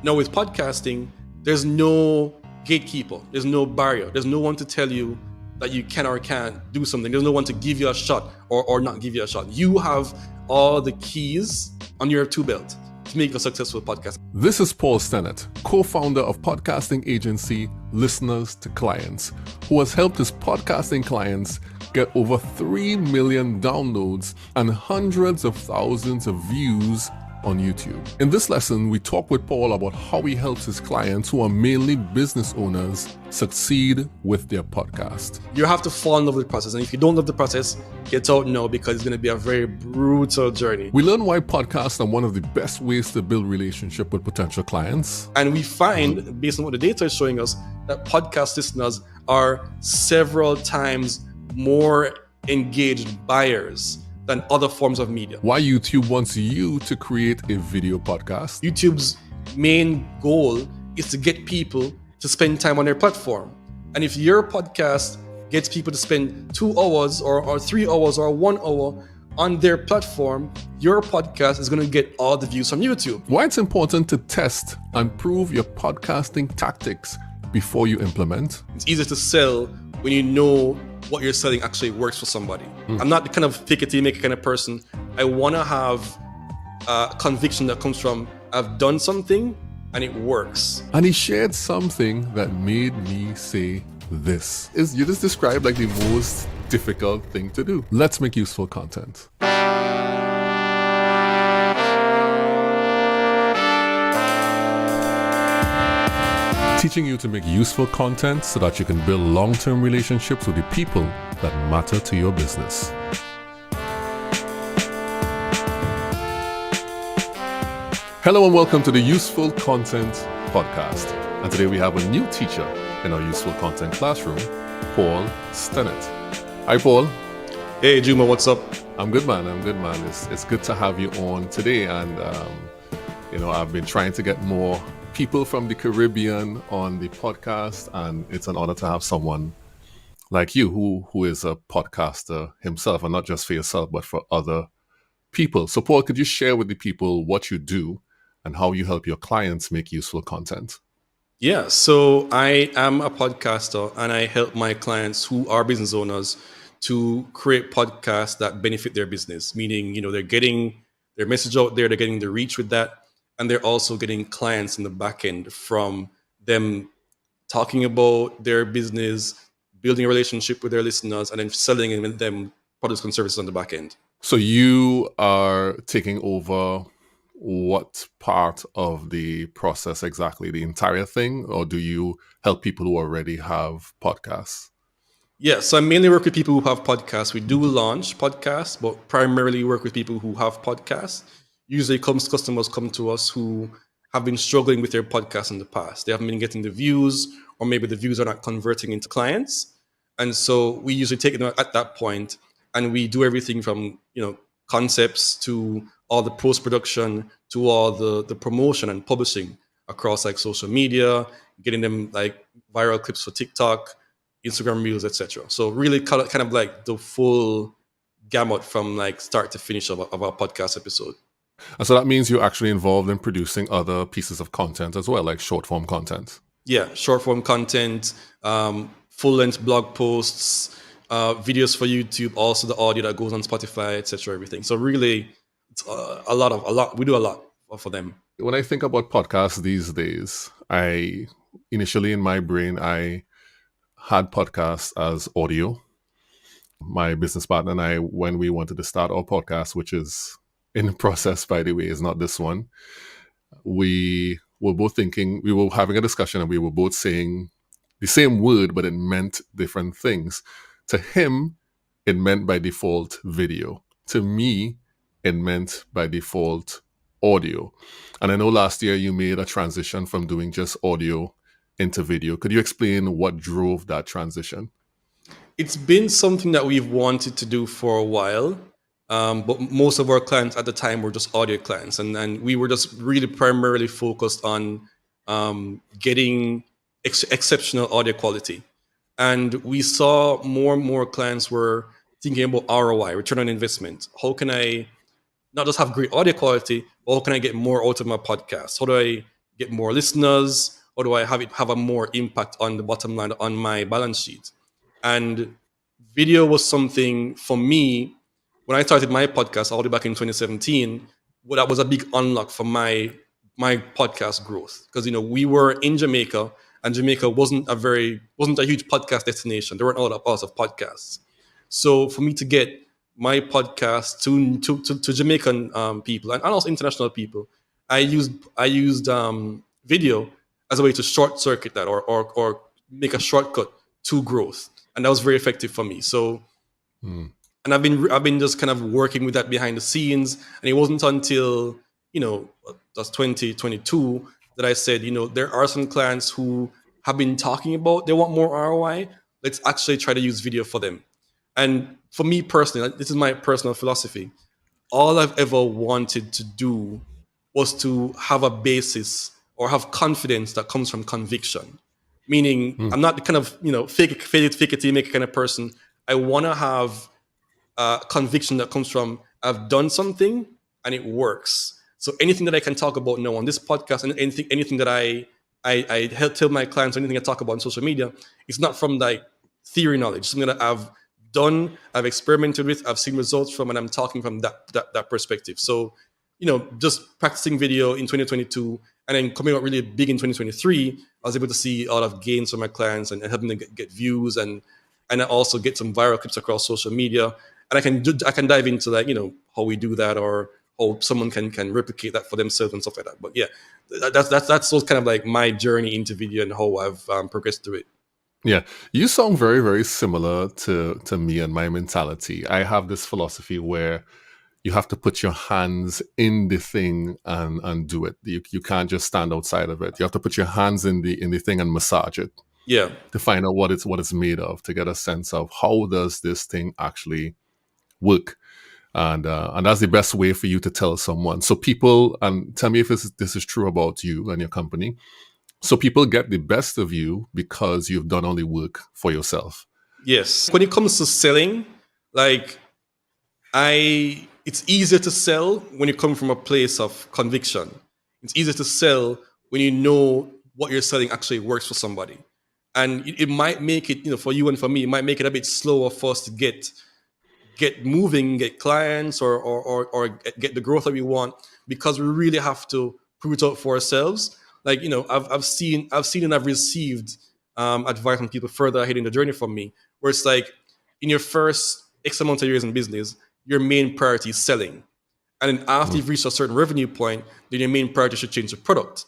Now with podcasting, there's no gatekeeper, there's no barrier, there's no one to tell you that you can or can't do something. There's no one to give you a shot or not give you a shot. You have all the keys on your tool belt to make a successful podcast. This is Paul Stennett, co-founder of podcasting agency Listeners to Clients, who has helped his podcasting clients get over 3 million downloads and hundreds of thousands of views on YouTube. In this lesson, we talk with Paul about how he helps his clients, who are mainly business owners, succeed with their podcast. You have to fall in love with the process. And if you don't love the process, get out now, because it's going to be a very brutal journey. We learn why podcasts are one of the best ways to build relationship with potential clients. And we find, based on what the data is showing us, that podcast listeners are several times more engaged buyers than other forms of media. Why YouTube wants you to create a video podcast. YouTube's main goal is to get people to spend time on their platform. And if your podcast gets people to spend 2 hours or 3 hours or 1 hour on their platform, your podcast is going to get all the views from YouTube. Why it's important to test and prove your podcasting tactics before you implement. It's easier to sell when you know what you're selling actually works for somebody. I'm not the kind of fake it till you make it kind of person. I want to have a conviction that comes from, I've done something and it works. And he shared something that made me say this. You just described like the most difficult thing to do. Let's make useful content. Teaching you to make useful content so that you can build long-term relationships with the people that matter to your business. Hello and welcome to the Useful Content Podcast. And today we have a new teacher in our Useful Content classroom, Paul Stennett. Hi, Paul. Hey, Juma, what's up? I'm good, man. It's good to have you on today. And, I've been trying to get more people from the Caribbean on the podcast, and it's an honor to have someone like you who is a podcaster himself, and not just for yourself, but for other people. So, Paul, could you share with the people what you do and how you help your clients make useful content? Yeah, so I am a podcaster and I help my clients who are business owners to create podcasts that benefit their business, meaning, they're getting their message out there, they're getting the reach with that. And they're also getting clients in the back end from them talking about their business, building a relationship with their listeners, and then selling them products and services on the back end. So you are taking over what part of the process exactly? The entire thing? Or do you help people who already have podcasts? Yeah, so I mainly work with people who have podcasts. We do launch podcasts, but primarily work with people who have podcasts. Usually customers come to us who have been struggling with their podcast in the past. They haven't been getting the views, or maybe the views are not converting into clients. And so we usually take them at that point, and we do everything from, concepts to all the post-production to all the promotion and publishing across like social media, getting them like viral clips for TikTok, Instagram Reels, etc. So really kind of like the full gamut from like start to finish of our podcast episode. And so that means you're actually involved in producing other pieces of content as well, like short form content. Yeah, short form content, full length blog posts, videos for YouTube, also the audio that goes on Spotify, etc. Everything. So really, it's a lot. We do a lot for them. When I think about podcasts these days, initially in my brain, I had podcasts as audio. My business partner and I, when we wanted to start our podcast, which is in the process, by the way, is not this one. We were both thinking, we were having a discussion and we were both saying the same word, but it meant different things. To him, it meant by default video. To me, it meant by default audio. And I know last year you made a transition from doing just audio into video. Could you explain what drove that transition? It's been something that we've wanted to do for a while. But most of our clients at the time were just audio clients. And we were just really primarily focused on getting exceptional audio quality. And we saw more and more clients were thinking about ROI, return on investment. How can I not just have great audio quality, but how can I get more out of my podcast? How do I get more listeners? How do I have a more impact on the bottom line on my balance sheet? And video was something for me when I started my podcast all the way back in 2017. Well, that was a big unlock for my podcast growth because we were in Jamaica, and Jamaica wasn't a huge podcast destination. There weren't a lot of podcasts. So for me to get my podcast to Jamaican people and also international people, I used video as a way to short circuit that or make a shortcut to growth, and that was very effective for me. So, Mm. and I've been just kind of working with that behind the scenes, and it wasn't until that's 2022 that I said, there are some clients who have been talking about they want more ROI. Let's actually try to use video for them. And for me personally, this is my personal philosophy. All I've ever wanted to do was to have a basis or have confidence that comes from conviction. Meaning, Mm. I'm not the kind of fake it till you make it kind of person. I want to have conviction that comes from I've done something and it works. So anything that I can talk about now on this podcast and anything that I help tell my clients, anything I talk about on social media, it's not from like theory knowledge. Something that I've done, I've experimented with, I've seen results from, and I'm talking from that perspective. So, just practicing video in 2022 and then coming out really big in 2023, I was able to see a lot of gains for my clients and helping them get views and I also get some viral clips across social media. And I can dive into like how we do that or how someone can replicate that for themselves and stuff like that. But yeah, that's sort of kind of like my journey into video and how I've progressed through it. Yeah, you sound very, very similar to me and my mentality. I have this philosophy where you have to put your hands in the thing and do it. You can't just stand outside of it. You have to put your hands in the thing and massage it Yeah, to find out what it's made of, to get a sense of how does this thing actually work. And that's the best way for you to tell someone. So people, and tell me if this is true about you and your company. So people get the best of you because you've done all the work for yourself. yes. When it comes to selling, like it's easier to sell when you come from a place of conviction. It's easier to sell when you know what you're selling actually works for somebody. And it might make it, for you and for me, it might make it a bit slower for us to get moving, get clients, or get the growth that we want, because we really have to prove it out for ourselves. Like I've seen and I've received advice from people further ahead in the journey from me, where it's like in your first X amount of years in business, your main priority is selling, and then after Mm. you've reached a certain revenue point, then your main priority should change the product.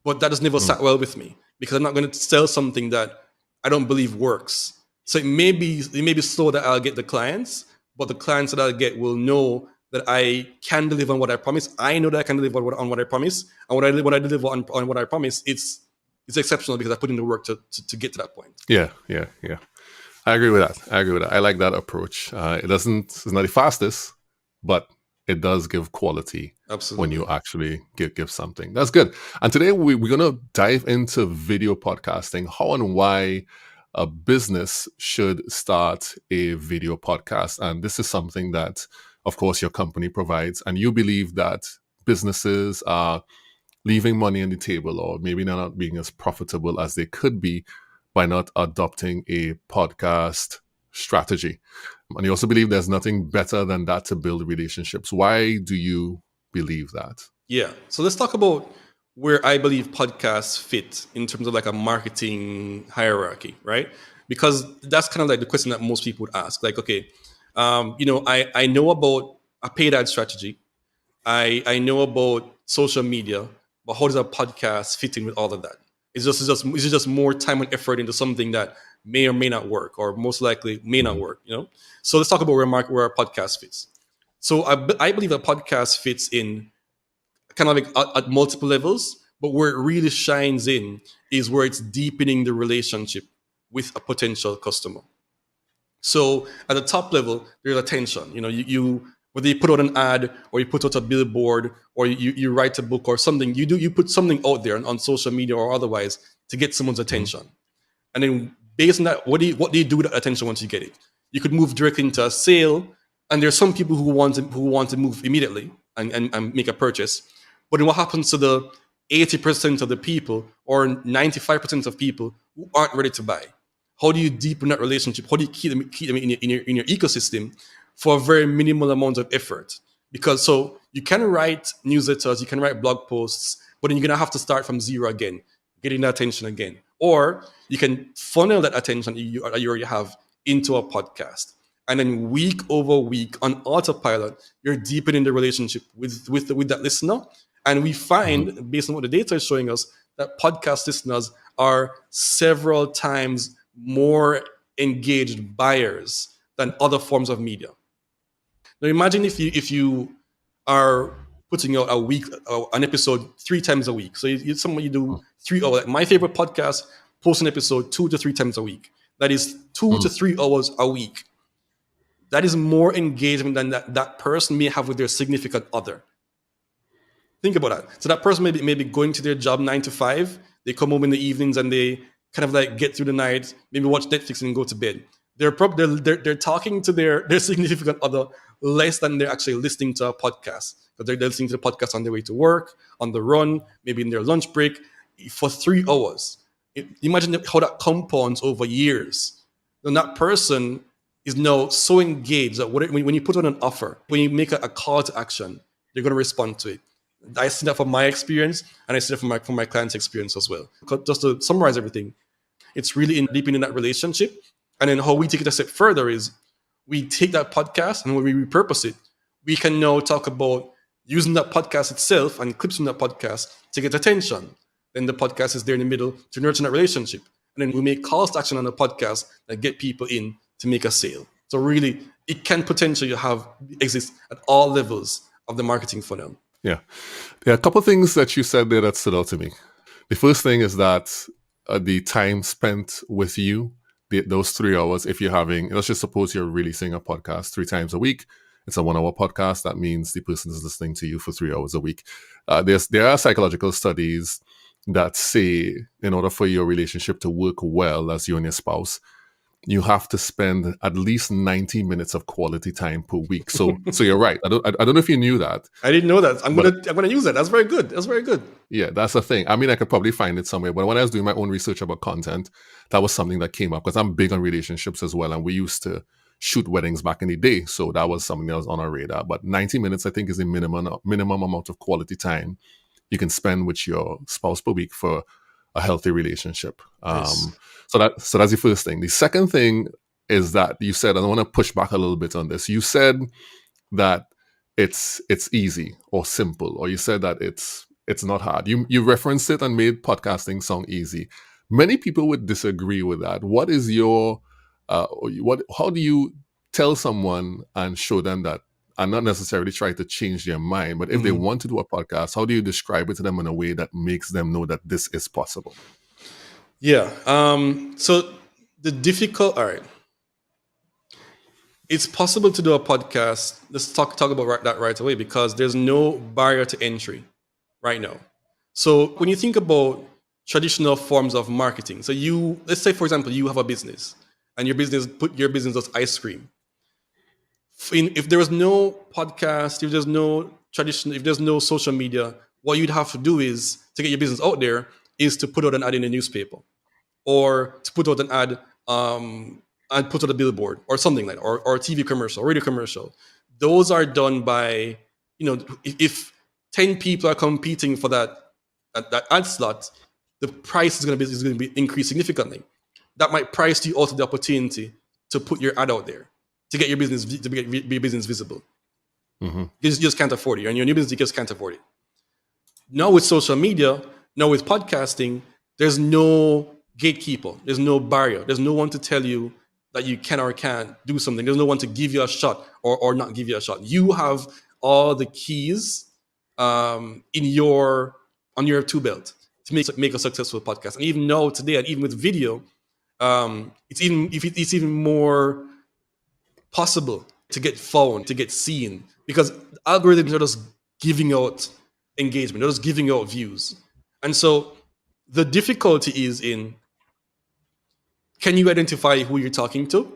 But that has never Mm. sat well with me because I'm not going to sell something that I don't believe works. So it may be slow that I'll get the clients, but the clients that I'll get will know that I can deliver on what I promise. I know that I can deliver on what I promise, and when I deliver on what I promise, it's exceptional because I put in the work to get to that point. Yeah, yeah, yeah. I agree with that. I like that approach. It's not the fastest, but it does give quality when you Absolutely. actually give something. That's good. And today we're going to dive into video podcasting, how and why a business should start a video podcast. And this is something that, of course, your company provides. And you believe that businesses are leaving money on the table, or maybe they're not being as profitable as they could be by not adopting a podcast strategy. And you also believe there's nothing better than that to build relationships. Why do you believe that? Yeah. So let's talk about where I believe podcasts fit in terms of like a marketing hierarchy, right? Because that's kind of like the question that most people would ask. Like, okay, I know about a paid ad strategy. I know about social media, but how does a podcast fit in with all of that? Is it just more time and effort into something that may or may not work, or most likely may not Mhm. work? So let's talk about where a podcast fits. So I believe a podcast fits in kind of like at multiple levels, but where it really shines in is where it's deepening the relationship with a potential customer. So at the top level, there's attention. You whether you put out an ad or you put out a billboard or you write a book or something, you put something out there on social media or otherwise to get someone's Mhm. attention. And then based on that, what do you do with that attention once you get it? You could move directly into a sale, and there's some people who want to move immediately and make a purchase. But then what happens to 80% of the people or 95% of people who aren't ready to buy? How do you deepen that relationship? How do you keep them in your ecosystem for a very minimal amount of effort? Because so you can write newsletters, you can write blog posts, but then you're gonna have to start from zero again, getting that attention again. Or you can funnel that attention you already have into a podcast. And then week over week on autopilot, you're deepening the relationship with that listener. And we find, based on what the data is showing us, that podcast listeners are several times more engaged buyers than other forms of media. Now imagine if you are putting out an episode 3 times a week. So you do 3 hours. Like my favorite podcast, post an episode 2 to 3 times a week. That is 2 to 3 hours a week. That is more engagement than that person may have with their significant other. Think about that. So that person may be going to their job 9 to 5. They come home in the evenings and they kind of like get through the night, maybe watch Netflix and go to bed. They're talking to their significant other less than they're actually listening to a podcast. Because they're listening to the podcast on their way to work, on the run, maybe in their lunch break for 3 hours. Imagine how that compounds over years. Then that person is now so engaged that when you put on an offer, when you make a call to action, they're going to respond to it. I see that from my experience, and I see that from my client's experience as well. Just to summarize everything, it's really in deepening that relationship. And then how we take it a step further is we take that podcast and when we repurpose it, we can now talk about using that podcast itself and clips from that podcast to get attention. Then the podcast is there in the middle to nurture that relationship. And then we make calls to action on the podcast that get people in to make a sale. So really, it can potentially exist at all levels of the marketing funnel. Yeah. There are a couple of things that you said there that stood out to me. The first thing is that the time spent with you, those 3 hours, if you're having, let's just suppose you're releasing a podcast 3 times a week. It's a 1 hour podcast. That means the person is listening to you for 3 hours a week. There are psychological studies that say in order for your relationship to work well as you and your spouse, you have to spend at least 90 minutes of quality time per week. So you're right. I don't know if you knew that. I didn't know that. I'm gonna use that. That's very good. Yeah, that's the thing. I mean, I could probably find it somewhere, but when I was doing my own research about content, that was something that came up because I'm big on relationships as well, and we used to shoot weddings back in the day, so that was something that was on our radar. But 90 minutes, I think, is the minimum amount of quality time you can spend with your spouse per week for a healthy relationship. Nice. So that's the first thing. The second thing is that you said, and I want to push back a little bit on this. You said that it's easy or simple, or you said that it's not hard. You referenced it and made podcasting sound easy. Many people would disagree with that. What is your how do you tell someone and show them that, and not necessarily try to change their mind, but if they want to do a podcast, how do you describe it to them in a way that makes them know that this is possible? Yeah. So all right. It's possible to do a podcast. Let's talk about that right away, because there's no barrier to entry right now. So when you think about traditional forms of marketing, so let's say, for example, you have a business and your business does ice cream. If there was no podcast, if there's no tradition, if there's no social media, what you'd have to do is to get your business out there is to put out an ad in a newspaper, or to put out an ad and put out a billboard or something like that, or a TV commercial, radio commercial. Those are done by, if 10 people are competing for that ad slot, the price is going to be increased significantly. That might price you out of the opportunity to put your ad out there, to get your business visible. Mm-hmm. You just can't afford it, and your new business, you just can't afford it. Now with social media, now with podcasting, there's no gatekeeper, there's no barrier, there's no one to tell you that you can or can't do something. There's no one to give you a shot or not give you a shot. You have all the keys on your tool belt to make a successful podcast. And even now today, and even with video, it's even more possible to get found, to get seen, because algorithms are just giving out engagement, they're just giving out views. And so the difficulty is in, can you identify who you're talking to?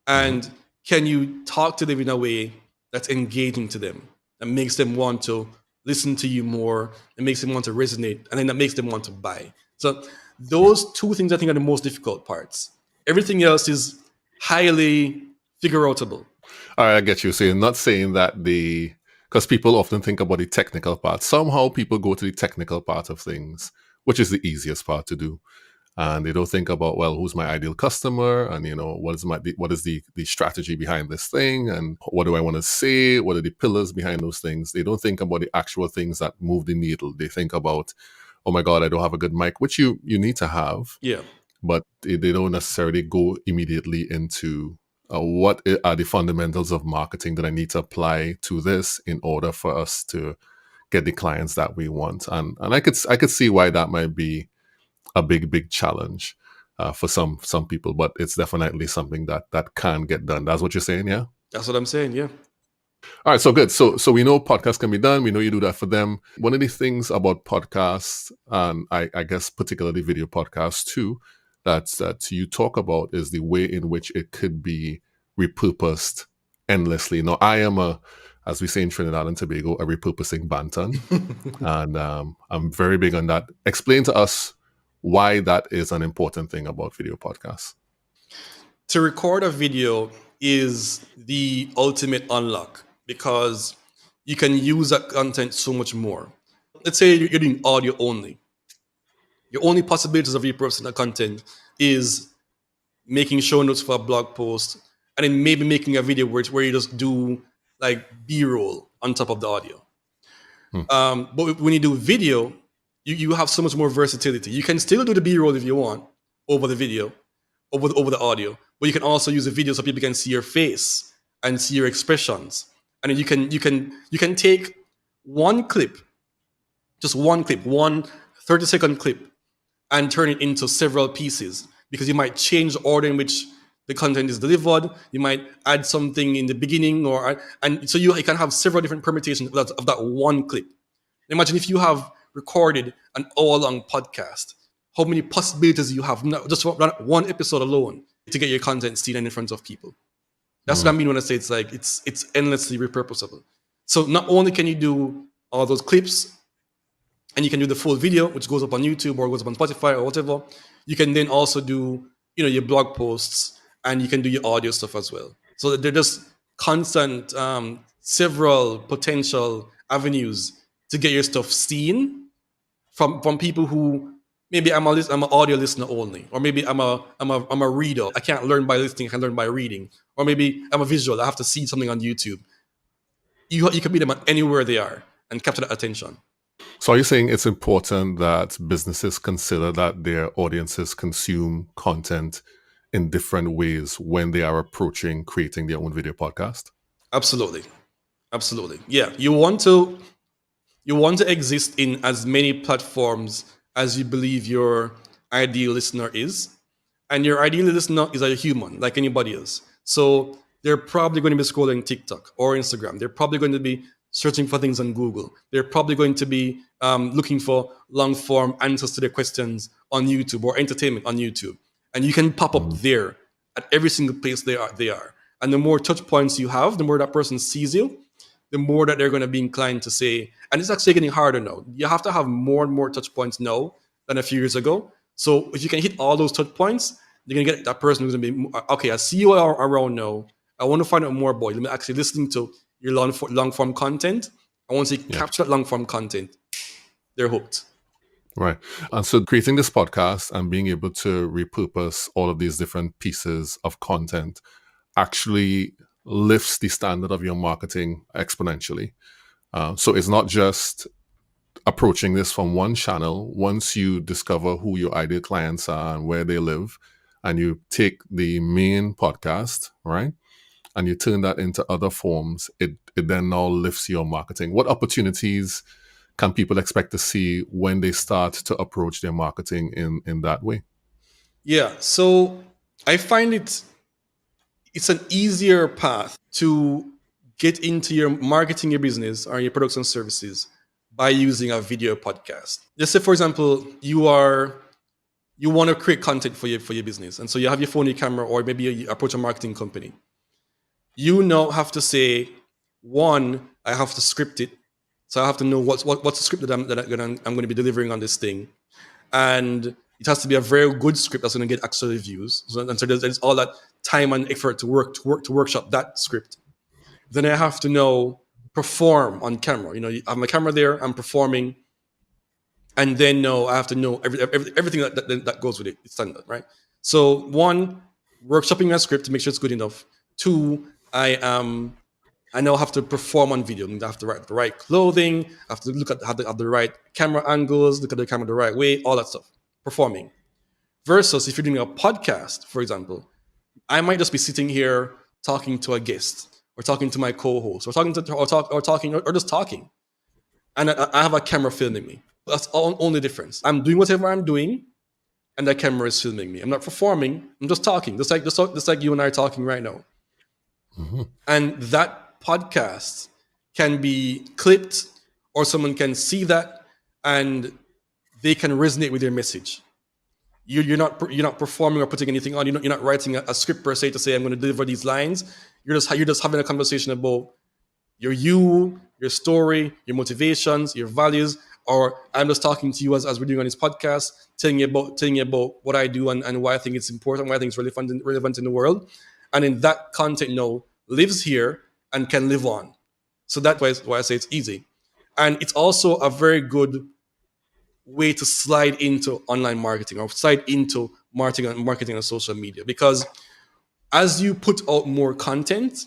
And can you talk to them in a way that's engaging to them, that makes them want to listen to you more. It makes them want to resonate, and then that makes them want to buy. So those two things I think are the most difficult parts. Everything else is highly figure outable. All right, I get you. So you're not saying that because people often think about the technical part. Somehow people go to the technical part of things, which is the easiest part to do. And they don't think about, well, who's my ideal customer, and what is the strategy behind this thing, and what do I want to say, what are the pillars behind those things. They don't think about the actual things that move the needle. They think about, oh my god, I don't have a good mic, which you need to have, Yeah. but they don't necessarily go immediately into what are the fundamentals of marketing that I need to apply to this in order for us to get the clients that we want. And I could see why that might be a big challenge for some people, but it's definitely something that can get done. That's what you're saying, yeah? That's what I'm saying. Yeah. All right, so good. So we know podcasts can be done. We know you do that for them. One of the things about podcasts, and I guess particularly video podcasts too, that you talk about is the way in which it could be repurposed endlessly. Now, I am as we say in Trinidad and Tobago, a repurposing bantan, and I'm very big on that. Explain to us why that is an important thing about video podcasts. To record a video is the ultimate unlock because you can use that content so much more. Let's say you're doing audio only. Your only possibilities of repurposing that content is making show notes for a blog post and then maybe making a video where you just do like B-roll on top of the audio. But when you do video, you have so much more versatility. You can still do the B-roll if you want over the video, over the audio, but you can also use the video so people can see your face and see your expressions. And then you can take one clip, just one clip, one 30-second clip, and turn it into several pieces because you might change the order in which the content is delivered. You might add something in the beginning, and so you can have several different permutations of that one clip. Imagine if you have recorded an hour-long podcast, how many possibilities you have just one episode alone to get your content seen and in front of people. That's what I mean when I say it's endlessly repurposable. So not only can you do all those clips, and you can do the full video, which goes up on YouTube or goes up on Spotify or whatever. You can then also do, your blog posts, and you can do your audio stuff as well. So they're just constant, several potential avenues to get your stuff seen from people who maybe I'm an audio listener only, or maybe I'm a reader. I can't learn by listening. I can learn by reading, or maybe I'm a visual. I have to see something on YouTube. You can meet them anywhere they are and capture that attention. So are you saying it's important that businesses consider that their audiences consume content in different ways when they are approaching creating their own video podcast? Absolutely. Yeah. You want to exist in as many platforms as you believe your ideal listener is. And your ideal listener is a human, like anybody else. So they're probably going to be scrolling TikTok or Instagram. They're probably going to be searching for things on Google. They're probably going to be looking for long-form answers to their questions on YouTube or entertainment on YouTube. And you can pop up there at every single place they are. And the more touch points you have, the more that person sees you, the more that they're going to be inclined to say, and it's actually getting harder now. You have to have more and more touch points now than a few years ago. So if you can hit all those touch points, you're going to get that person who's going to be, okay, I see you around now. I want to find out more about you. Let me actually listen to your long form content. And once you capture that long form content, they're hooked. Right. And so creating this podcast and being able to repurpose all of these different pieces of content actually lifts the standard of your marketing exponentially. So it's not just approaching this from one channel. Once you discover who your ideal clients are and where they live, and you take the main podcast, right, and you turn that into other forms, it then now lifts your marketing. What opportunities can people expect to see when they start to approach their marketing in that way? Yeah, so I find it's an easier path to get into your marketing your business or your products and services by using a video podcast. Let's say, for example, you want to create content for your business, and so you have your phone, your camera, or maybe you approach a marketing company. You now have to say, one, I have to script it. So I have to know what's the script I'm going to be delivering on this thing, and it has to be a very good script that's going to get actual reviews. So there's all that time and effort to workshop that script. Then I have to know perform on camera. I have my camera there. I'm performing, and then I have to know everything that goes with it. It's standard, right? So one, workshopping my script to make sure it's good enough. Two, I now have to perform on video. I have to write the right clothing. I have to look at have the right camera angles, look at the camera the right way, all that stuff. Performing. Versus if you're doing a podcast, for example, I might just be sitting here talking to a guest or talking to my co-host or just talking, and I have a camera filming me. That's all only difference. I'm doing whatever I'm doing, and the camera is filming me. I'm not performing. I'm just talking, just like you and I are talking right now. Mm-hmm. And that podcast can be clipped, or someone can see that and they can resonate with your message. You're not performing or putting anything on. You're not writing a script per se to say I'm going to deliver these lines. You're just having a conversation about your story, your motivations, your values, or I'm just talking to you as we're doing on this podcast, telling you about what I do and why I think it's important, why I think it's relevant in the world. And in that content now lives here and can live on. So that's why I say it's easy. And it's also a very good way to slide into online marketing or slide into marketing on social media, because as you put out more content,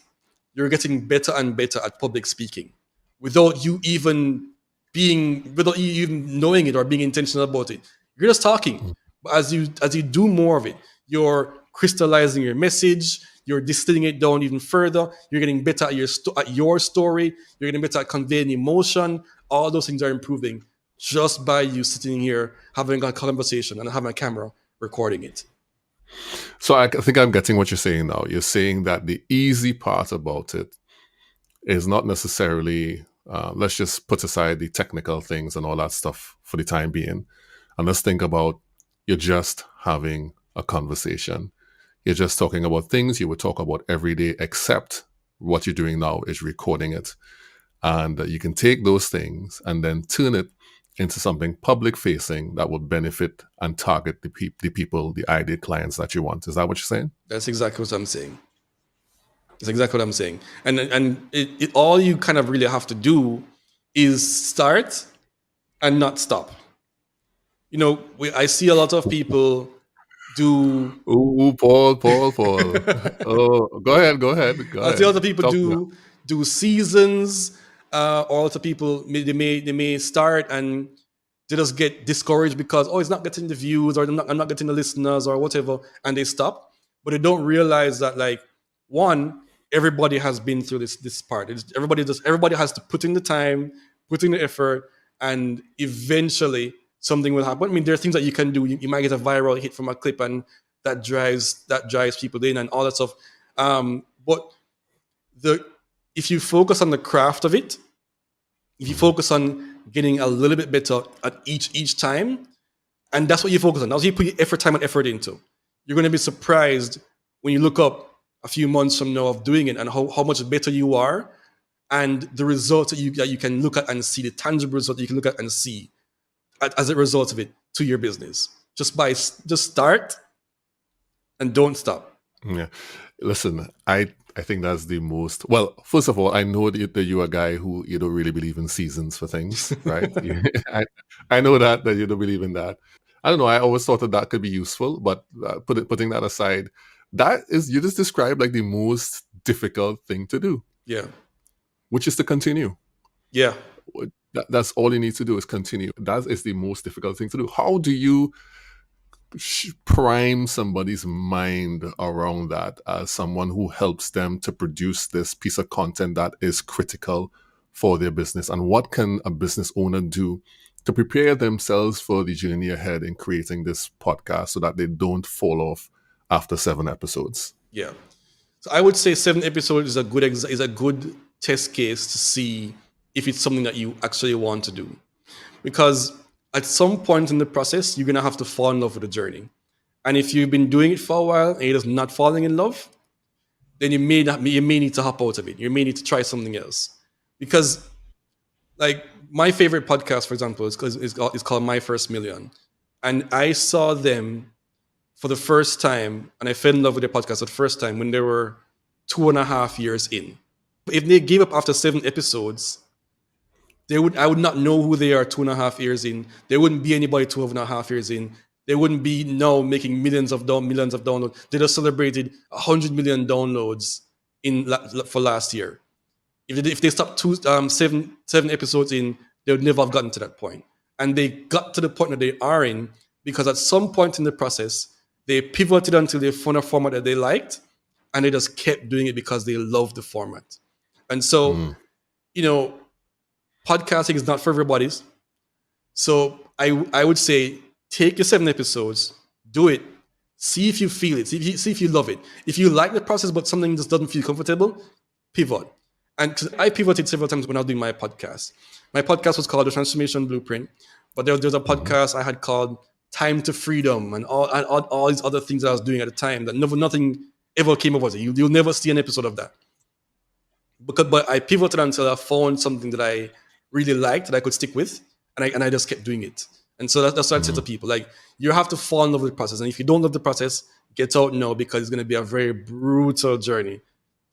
you're getting better and better at public speaking without you even knowing it or being intentional about it. You're just talking. But as you do more of it, you're crystallizing your message, you're distilling it down even further, you're getting better at your story, you're getting better at conveying emotion. All those things are improving just by you sitting here having a conversation and having a camera recording it. So I think I'm getting what you're saying now. You're saying that the easy part about it is not necessarily, let's just put aside the technical things and all that stuff for the time being. And let's think about you're just having a conversation. You're just talking about things you would talk about every day, except what you're doing now is recording it. And you can take those things and then turn it into something public facing that would benefit and target the people, the ideal clients that you want. Is that what you're saying? That's exactly what I'm saying. That's exactly what I'm saying. And all you kind of really have to do is start and not stop. I see a lot of people do. Ooh, Paul. Oh, go ahead. I see a lot of people Talk to me. do seasons, or a lot of people they may start and they just get discouraged because it's not getting the views, or I'm not getting the listeners or whatever, and they stop. But they don't realize that, like, one, everybody has been through this part. Everybody has to put in the time, put in the effort, and eventually something will happen. I mean, there are things that you can do. You might get a viral hit from a clip, and that drives people in and all that stuff. But if you focus on the craft of it, if you focus on getting a little bit better at each time, and that's what you focus on. That's what you put your time and effort into. You're going to be surprised when you look up a few months from now of doing it and how much better you are, and the results that you can look at and see, the tangible results that you can look at and see as a result of it to your business. Just start and don't stop. Yeah. Listen, I think that's the most. Well, first of all, I know that you're a guy who you don't really believe in seasons for things, right? I know that you don't believe in that. I don't know. I always thought that could be useful, but putting that aside, you just described like the most difficult thing to do. Yeah. Which is to continue. Yeah. That's all you need to do is continue. That is the most difficult thing to do. How do you prime somebody's mind around that as someone who helps them to produce this piece of content that is critical for their business? And what can a business owner do to prepare themselves for the journey ahead in creating this podcast so that they don't fall off after 7 episodes? Yeah. So I would say 7 episodes is a good test case to see if it's something that you actually want to do. Because at some point in the process, you're going to have to fall in love with the journey. And if you've been doing it for a while and you're just not falling in love, then you may need to hop out of it. You may need to try something else. Because like my favorite podcast, for example, is called My First Million, and I saw them for the first time, and I fell in love with their podcast for the first time when they were 2.5 years in. If they gave up after 7 episodes, I would not know who they are 2.5 years in. There wouldn't be anybody 2.5 years in. They wouldn't be now making millions of downloads. They just celebrated 100 million downloads for last year. If they stopped 7 episodes in, they would never have gotten to that point. And they got to the point that they are in because at some point in the process, they pivoted until they found a format that they liked, and they just kept doing it because they love the format. And so, Mm. you know, podcasting is not for everybody's. So I would say take your 7 episodes, do it, see if you feel it, see if you love it. If you like the process but something just doesn't feel comfortable, pivot. And 'cause I pivoted several times when I was doing my podcast. My podcast was called The Transformation Blueprint, but there's a Mhm. podcast I had called Time to Freedom and all these other things I was doing at the time that nothing ever came of it. You'll never see an episode of that. But I pivoted until I found something that I really liked that I could stick with, and I just kept doing it. And so that's what I said to Mhm. people: like, you have to fall in love with the process, and if you don't love the process, get out now, because it's going to be a very brutal journey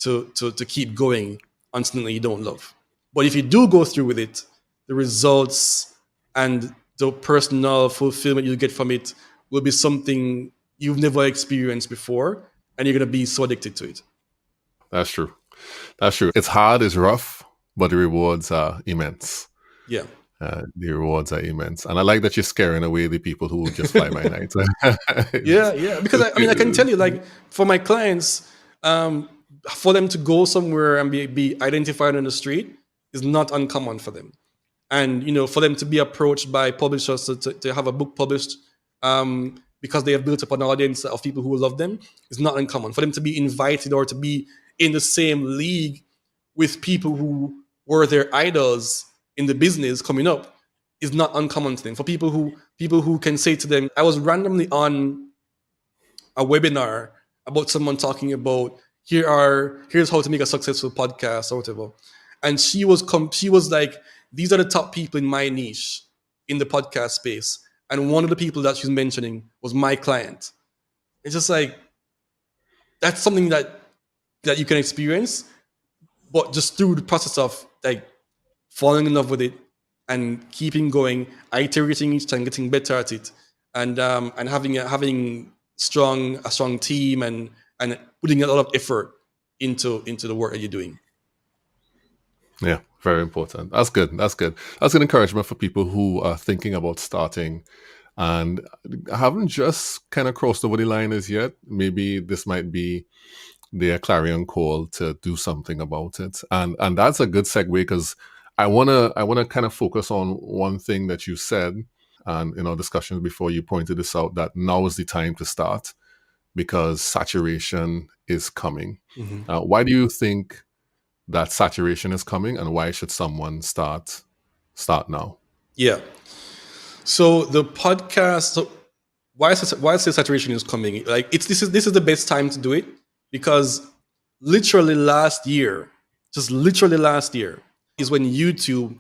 to keep going on something that you don't love. But if you do go through with it, the results and the personal fulfillment you get from it will be something you've never experienced before, and you're going to be so addicted to it. That's true. That's true. It's hard, it's rough, but the rewards are immense. Yeah. The rewards are immense. And I like that you're scaring away the people who just fly by night. Yeah, yeah. Because I mean, I can tell you, like, for my clients, for them to go somewhere and be identified on the street is not uncommon for them. And for them to be approached by publishers to have a book published, because they have built up an audience of people who love them, is not uncommon. For them to be invited or to be in the same league with people who were their idols in the business coming up is not uncommon to them. For people who can say to them, I was randomly on a webinar about someone talking about here's how to make a successful podcast or whatever, and she was like, these are the top people in my niche in the podcast space, and one of the people that she's mentioning was my client. It's just like, that's something that you can experience, but just through the process of like falling in love with it and keeping going, iterating each time, getting better at it, and having a strong team, and putting a lot of effort into the work that you're doing. Yeah, very important. That's good. That's good. That's good encouragement for people who are thinking about starting and haven't just kind of crossed over the line as yet. Maybe this might be their clarion call to do something about it. And that's a good segue because I wanna kind of focus on one thing that you said, and in our discussions before, you pointed this out, that now is the time to start because saturation is coming. Mm-hmm. Why do you think that saturation is coming, and why should someone start now? Yeah. So the podcast. So why I say saturation is coming? Like, this is the best time to do it, because literally last year, just literally last year, is when YouTube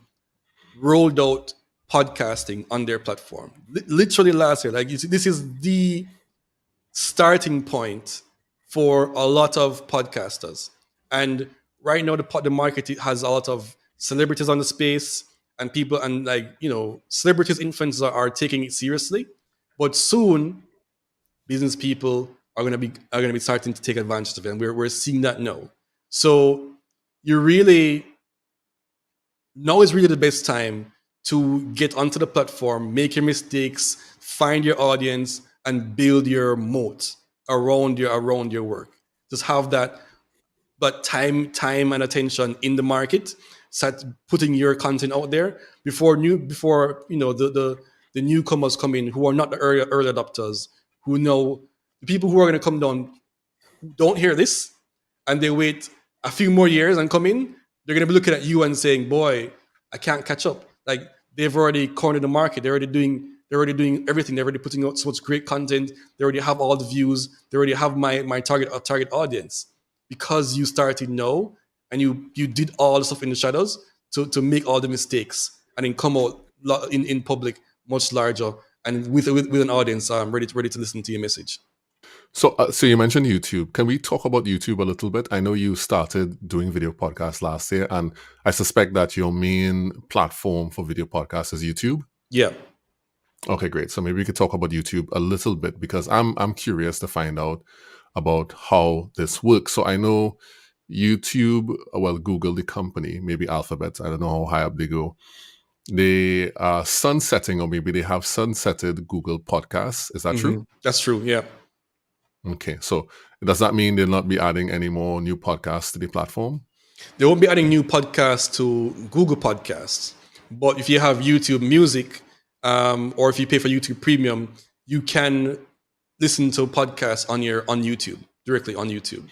rolled out podcasting on their platform. Literally last year, like, this is the starting point for a lot of podcasters. And right now, the market has a lot of celebrities on the space, and people, and like, celebrities, influencers are taking it seriously. But soon, business people are gonna be starting to take advantage of it, and we're seeing that now. So you really now is really the best time to get onto the platform, make your mistakes, find your audience, and build your moat around your work. Just have that, but time and attention in the market. Start putting your content out there before the newcomers come in, who are not the early adopters, who know the people who are going to come down, who don't hear this, and they wait a few more years and come in. They're going to be looking at you and saying, boy, I can't catch up. Like, they've already cornered the market. They're already doing everything. They're already putting out so much great content. They already have all the views. They already have my target audience, because you started now and you did all the stuff in the shadows. to make all the mistakes and then come out in public much larger and with an audience ready to listen to your message. So you mentioned YouTube. Can we talk about YouTube a little bit? I know you started doing video podcasts last year, and I suspect that your main platform for video podcasts is YouTube. Yeah. Okay, great. So maybe we could talk about YouTube a little bit because I'm curious to find out about how this works. So I know YouTube, well, Google, the company, maybe Alphabet, I don't know how high up they go. They are sunsetting, or maybe they have sunsetted Google Podcasts. Is that true? That's true. Yeah. Okay, so does that mean they'll not be adding any more new podcasts to the platform? They won't be adding new podcasts to Google Podcasts, but if you have YouTube Music, or if you pay for YouTube Premium, you can listen to podcasts on YouTube directly on YouTube.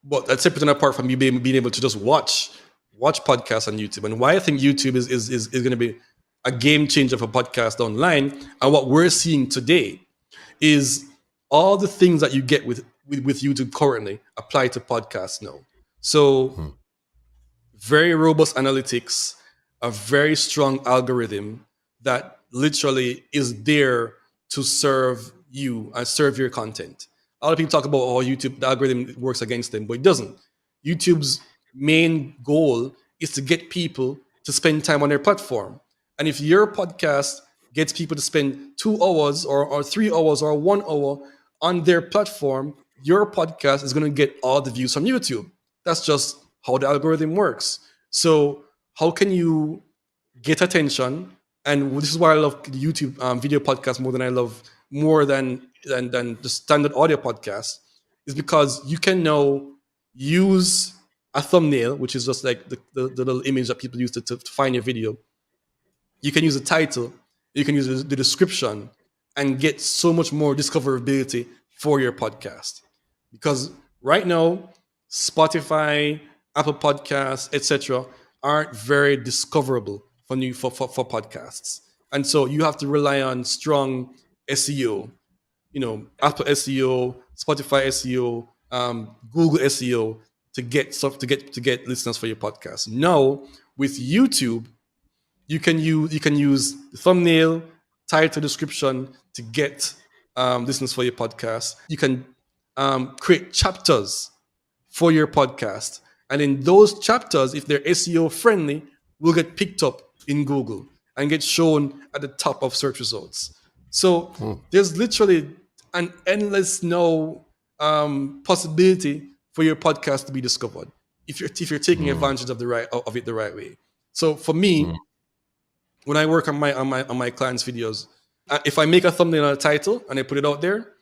But that's separate and apart from you being able to just watch podcasts on YouTube. And why I think YouTube is going to be a game changer for podcasts online, and what we're seeing today is all the things that you get with YouTube currently apply to podcasts now. So very robust analytics, a very strong algorithm that literally is there to serve you and serve your content. A lot of people talk about how YouTube, the algorithm works against them, but it doesn't. YouTube's main goal is to get people to spend time on their platform. And if your podcast gets people to spend 2 hours or 3 hours or 1 hour on their platform, your podcast is going to get all the views from YouTube. That's just how the algorithm works. So how can you get attention? And this is why I love YouTube video podcasts more than the standard audio podcast, is because you can now use a thumbnail, which is just like the little image that people use to find your video. You can use a title, you can use the description, and get so much more discoverability for your podcast. Because right now, Spotify, Apple Podcasts, etc., aren't very discoverable for podcasts, and so you have to rely on strong SEO. Apple SEO, Spotify SEO, Google SEO to get listeners for your podcast. Now with YouTube, you can use the thumbnail, title, description to get listeners for your podcast. You can create chapters for your podcast, and in those chapters, if they're SEO friendly, will get picked up in Google and get shown at the top of search results. So there's literally an endless possibility for your podcast to be discovered if you're taking advantage of it the right way. So for me, when I work on my clients' videos, if I make a thumbnail and a title and I put it out there,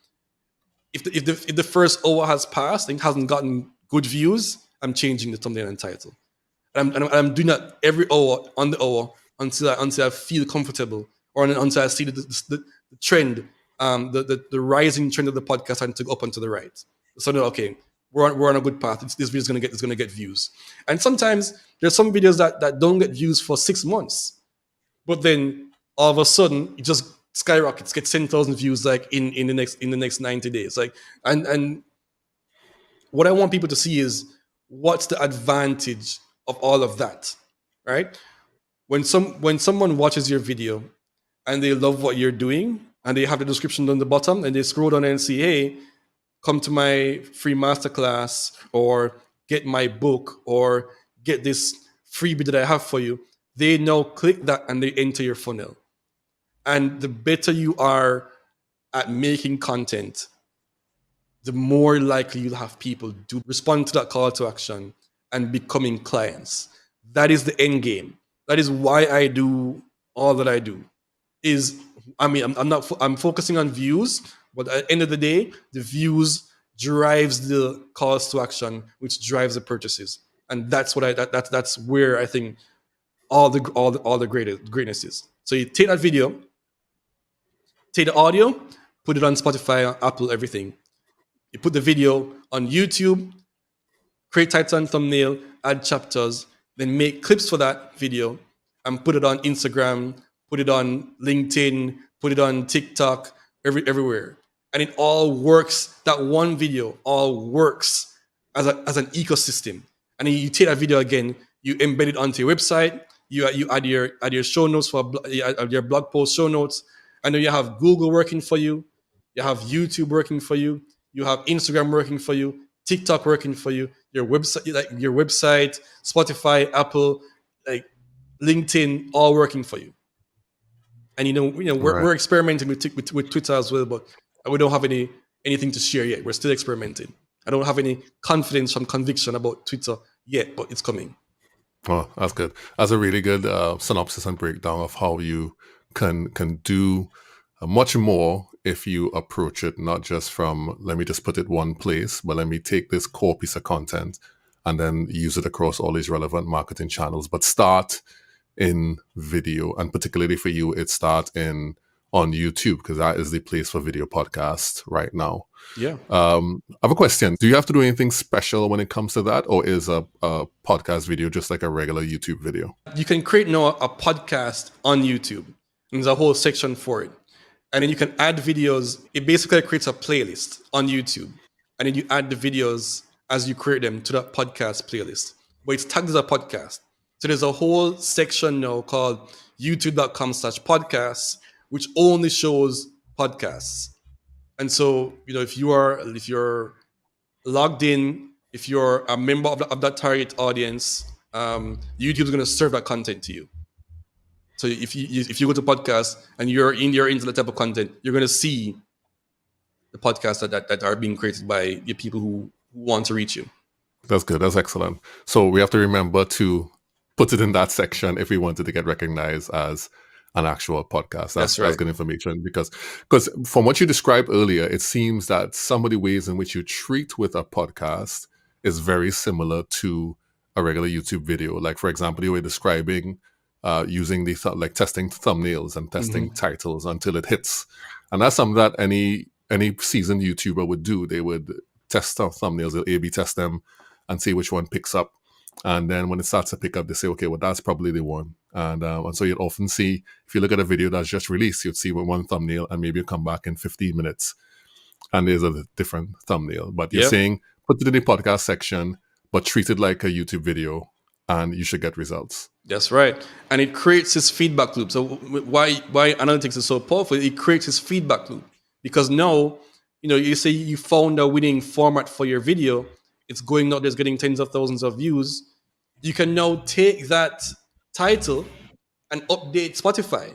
if the first hour has passed and hasn't gotten good views, I'm changing the thumbnail and title. And I'm doing that every hour on the hour until I feel comfortable, or until I see the trend, the rising trend of the podcast starting to go up and to the right. So okay, we're on a good path. This video is gonna get views. And sometimes there's some videos that don't get views for 6 months, but then all of a sudden it just skyrockets, gets 10,000 views like in the next 90 days. Like and what I want people to see is what's the advantage of all of that, right? When someone watches your video and they love what you're doing and they have the description down the bottom and they scroll down and see, hey, come to my free masterclass or get my book or get this freebie that I have for you, they now click that and they enter your funnel. And the better you are at making content, the more likely you'll have people to respond to that call to action and becoming clients. That is the end game. That is why I do all that I do. I'm focusing on views, but at the end of the day, the views drives the calls to action, which drives the purchases. And that's that's where I think all the greatness is. So you take that video, take the audio, put it on Spotify, Apple, everything. You put the video on YouTube, create title and thumbnail, add chapters, then make clips for that video and put it on Instagram, put it on LinkedIn, put it on TikTok, everywhere. And it all works. That one video all works as an ecosystem. And then you take that video again, you embed it onto your website. You add your show notes for your blog post show notes. I know you have Google working for you. You have YouTube working for you. You have Instagram working for you. TikTok working for you. Your website, Spotify, Apple, like LinkedIn, all working for you. And Right. we're experimenting with Twitter as well, but we don't have anything to share yet. We're still experimenting. I don't have any confidence and conviction about Twitter yet, but it's coming. Oh, that's good. That's a really good synopsis and breakdown of how you can do much more if you approach it not just from, let me just put it one place, but let me take this core piece of content and then use it across all these relevant marketing channels. But start in video, and particularly for you, it start on YouTube, because that is the place for video podcasts right now. Yeah. I have a question. Do you have to do anything special when it comes to that, or is a podcast video just like a regular YouTube video? You can create now a podcast on YouTube. And there's a whole section for it. And then you can add videos. It basically creates a playlist on YouTube. And then you add the videos as you create them to that podcast playlist. But it's tagged as a podcast. So there's a whole section now called youtube.com/podcasts, which only shows podcasts. And so, if you're logged in, if you're a member of that target audience, YouTube's going to serve that content to you. So if you go to podcast and you're into that type of content, you're going to see the podcasts that are being created by the people who want to reach you. That's good. That's excellent. So we have to remember to put it in that section if we wanted to get recognized as an actual podcast. That's right. That's good information, because from what you described earlier, it seems that some of the ways in which you treat with a podcast is very similar to a regular YouTube video. Like, for example, you were describing using the like testing thumbnails and testing titles until it hits, and that's something that any seasoned YouTuber would do. They would test thumbnails, they'll A/B test them and see which one picks up. And then when it starts to pick up, they say, okay, well, that's probably the one. And so you'll often see, if you look at a video that's just released, you'd see one thumbnail and maybe you'll come back in 15 minutes and there's a different thumbnail. But you're saying, put it in the podcast section, but treat it like a YouTube video and you should get results. That's right. And it creates this feedback loop. So why analytics is so powerful, it creates this feedback loop. Because now, you say you found a winning format for your video, it's going out, there's getting tens of thousands of views. You can now take that title and update Spotify.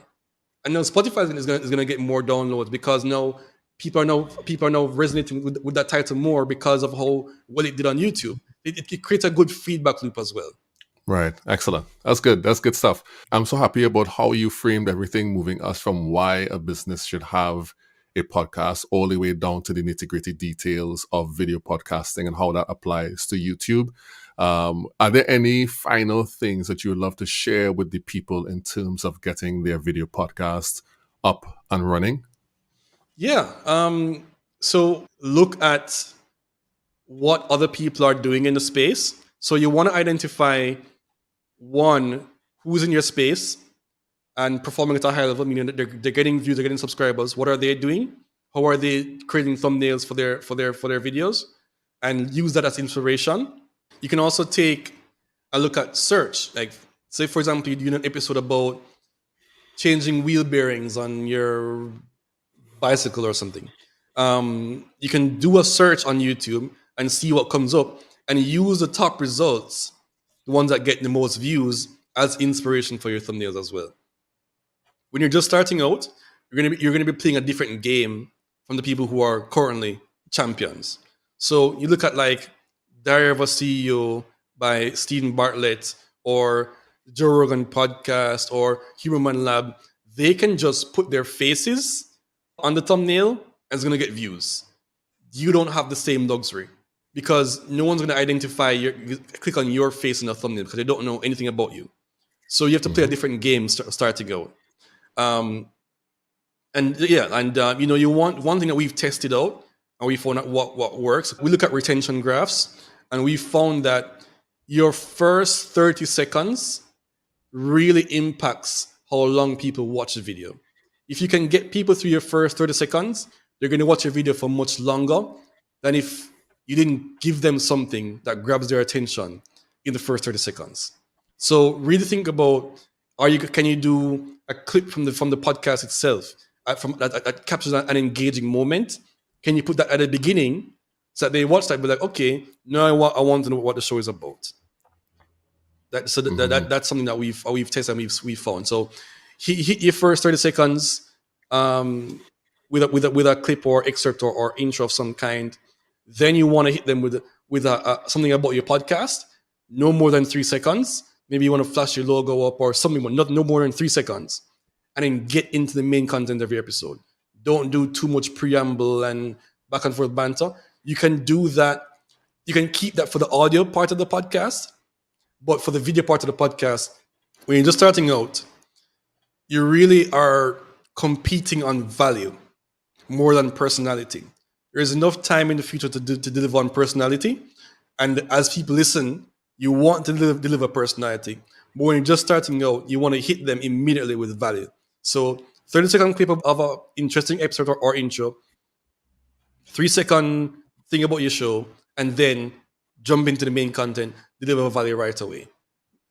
And now Spotify is going to get more downloads, because now people are now resonating with that title more because of how well it did on YouTube. It creates a good feedback loop as well. Right. Excellent. That's good. That's good stuff. I'm so happy about how you framed everything, moving us from why a business should have a podcast all the way down to the nitty-gritty details of video podcasting and how that applies to YouTube. Are there any final things that you would love to share with the people in terms of getting their video podcast up and running? Yeah. So look at what other people are doing in the space. So you want to identify, one, who's in your space and performing at a high level, meaning that they're getting views, they're getting subscribers. What are they doing? How are they creating thumbnails for their videos? And use that as inspiration. You can also take a look at search. Like, say, for example, you do an episode about changing wheel bearings on your bicycle or something. You can do a search on YouTube and see what comes up and use the top results, the ones that get the most views, as inspiration for your thumbnails as well. When you're just starting out, you're gonna be playing a different game from the people who are currently champions. So you look at like Diary of a CEO by Stephen Bartlett, or Joe Rogan podcast, or Human Lab. They can just put their faces on the thumbnail and it's gonna get views. You don't have the same luxury, because no one's gonna click on your face in the thumbnail because they don't know anything about you. So you have to play a different game starting out. You want one thing that we've tested out and we found out what works. We look at retention graphs, and we found that your first 30 seconds really impacts how long people watch the video. If you can get people through your first 30 seconds, they're going to watch your video for much longer than if you didn't give them something that grabs their attention in the first 30 seconds. So really think about, can you do a clip from the podcast itself, that captures an engaging moment? Can you put that at the beginning so that they watch that, be like, okay, now I want to know what the show is about. That's something that we've tested and we've found. So hit your first 30 seconds with a clip or excerpt or intro of some kind. Then you want to hit them with something about your podcast. No more than 3 seconds. Maybe you want to flash your logo up or something, but no more than 3 seconds. And then get into the main content of your episode. Don't do too much preamble and back and forth banter. You can do that. You can keep that for the audio part of the podcast. But for the video part of the podcast, when you're just starting out, you really are competing on value more than personality. There's enough time in the future to deliver on personality. And as people listen, you want to deliver personality. But when you're just starting out, you want to hit them immediately with value. So 30-second clip of an interesting episode or intro, 3-second thing about your show, and then jump into the main content, deliver value right away.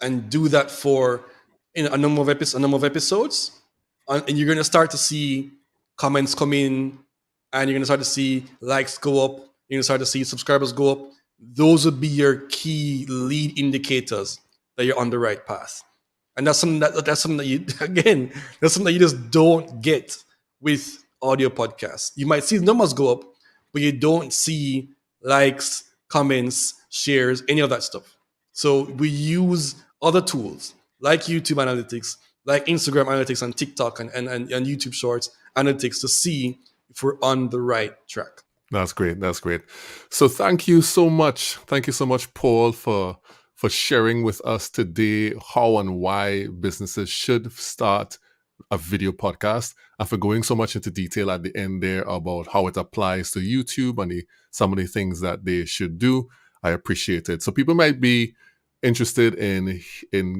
And do that for a number of episodes. And you're going to start to see comments come in, and you're going to start to see likes go up. You're going to start to see subscribers go up. Those would be your key lead indicators that you're on the right path. And that's something that you just don't get with audio podcasts. You might see the numbers go up, but you don't see likes, comments, shares, any of that stuff. So we use other tools like YouTube analytics, like Instagram analytics and TikTok and YouTube Shorts analytics to see if we're on the right track. That's great. So thank you so much. Thank you so much, Paul, for sharing with us today how and why businesses should start a video podcast, and for going so much into detail at the end there about how it applies to YouTube and some of the things that they should do. I appreciate it. So people might be interested in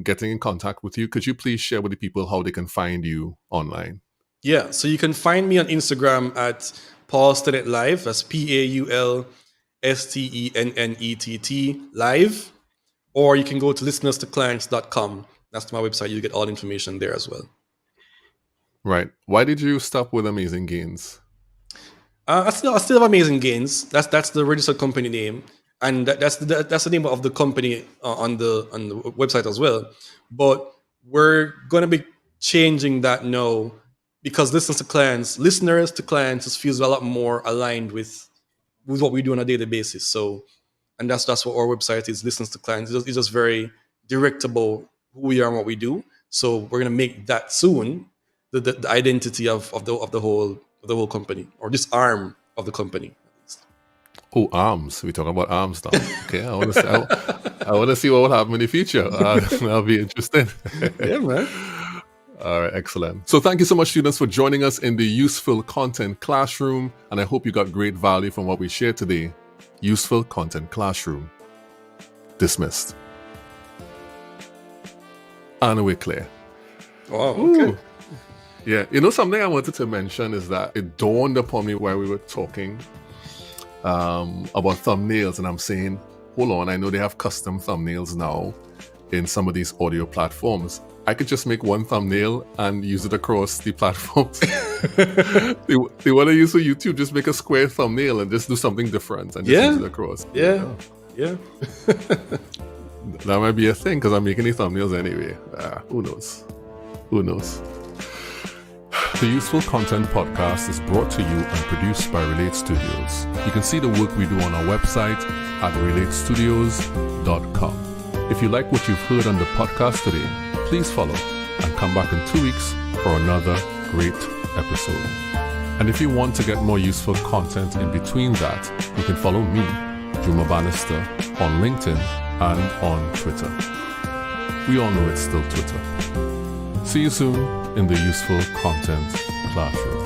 getting in contact with you. Could you please share with the people how they can find you online? Yeah, so you can find me on Instagram at Paul Stennett Live. That's PaulStennett Live. Or you can go to listenerstoclients.com. That's my website. You get all the information there as well. Right. Why did you stop with Amazing Gains? I still have Amazing Gains. That's the registered company name, and that's the name of the company on the website as well. But we're going to be changing that now because listeners to clients just feels a lot more aligned with what we do on a daily basis. So, and that's what our website is. Listens to clients. It's just very direct about who we are and what we do. So we're going to make that soon the identity of the whole company, or this arm of the company. Oh, arms. We're talking about arms now. Okay, I want to see what will happen in the future. That'll be interesting. Yeah, man. All right, excellent. So thank you so much, students, for joining us in the Useful Content Classroom, and I hope you got great value from what we shared today. Useful Content Classroom. Dismissed. And we're clear. Wow, okay. Ooh. Yeah, something I wanted to mention is that it dawned upon me while we were talking about thumbnails, and I'm saying, hold on, I know they have custom thumbnails now in some of these audio platforms. I could just make one thumbnail and use it across the platforms. They want to use for YouTube, just make a square thumbnail and just do something different and just use it across. Yeah. That might be a thing because I'm making these thumbnails anyway. Who knows? The Useful Content Podcast is brought to you and produced by Relate Studios. You can see the work we do on our website at relatestudios.com. If you like what you've heard on the podcast today, please follow and come back in 2 weeks for another great episode. And if you want to get more useful content in between that, you can follow me, Juma Bannister, on LinkedIn and on Twitter. We all know it's still Twitter. See you soon in the Useful Content Classroom.